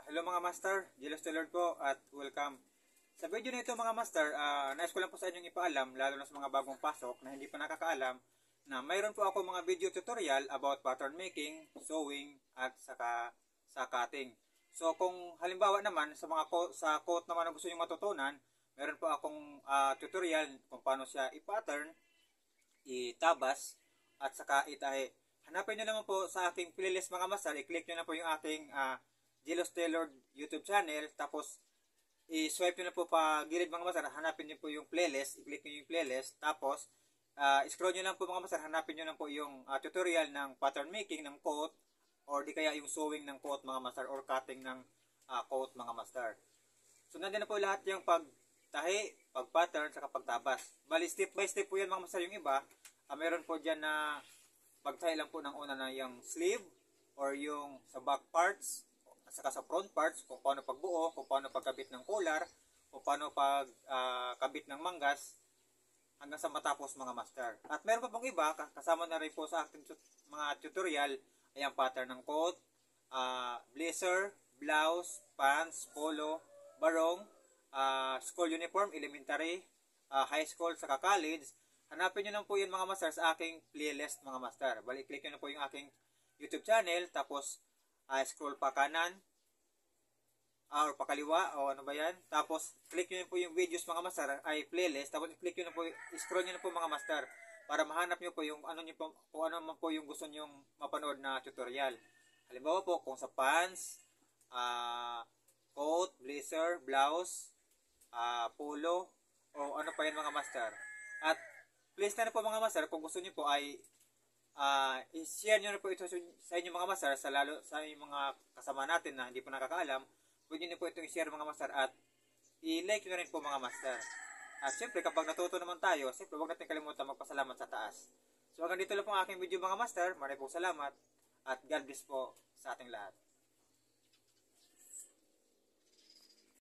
Hello mga master, Jealous to Lord po at welcome. Sa video na ito mga master, nais ko lang po sa inyong ipaalam, lalo na sa mga bagong pasok na hindi pa nakakaalam, na mayroon po ako mga video tutorial about pattern making, sewing, at saka sa cutting. So kung halimbawa naman sa sa coat naman na gusto nyo matutunan, meron po akong tutorial kung paano siya i-pattern, itabas, at saka itahi. Hanapin nyo naman po sa aking playlist mga master, i-click nyo na po yung aking Jealous Taylor YouTube channel, tapos i-swipe nyo na po pa gilid mga master, hanapin nyo po yung playlist, i-click nyo yung playlist, tapos scroll nyo lang po mga master, hanapin nyo lang po yung tutorial ng pattern making ng coat, or di kaya yung sewing ng coat mga master, or cutting ng coat mga master. So nandiyan na po lahat yung pagtahi, pag-pattern, saka pagtabas. Bali step by step po yan mga master. Yung iba, meron po dyan na pagtahi lang po ng una na yung sleeve, or yung sa back parts, at saka sa front parts, kung paano pagbuo, kung paano pagkabit ng collar, kung paano pagkabit ng manggas, hanggang sa matapos mga master. At meron pa pong iba, kasama na rin po sa ating mga tutorial, ay ang pattern ng coat, blazer, blouse, pants, polo, barong, school uniform, elementary, high school, saka college. Hanapin nyo lang po yun mga master sa aking playlist mga master. Bali, click nyo na po yung aking YouTube channel, tapos scroll pa kanan, or pa kaliwa, o ano ba yan. Tapos, click nyo po yung videos mga master, ay playlist. Tapos, click nyo na po, scroll nyo na po mga master, para mahanap nyo po yung ano nyo po, kung ano man po yung gusto nyo mapanood na tutorial. Halimbawa po, kung sa pants, coat, blazer, blouse, polo, o ano pa yan mga master. At, please na po mga master, kung gusto nyo po ay i-share nyo na po ito sa inyo mga master, lalo sa mga kasama natin na hindi po nakakaalam. Pwede nyo po itong i-share mga master, at i-like nyo rin po mga master. At syempre kapag natuto naman tayo, syempre huwag natin kalimutan magpasalamat sa taas. So hanggang dito lang po ang aking video mga master. Maraming po salamat, at God bless po sa ating lahat.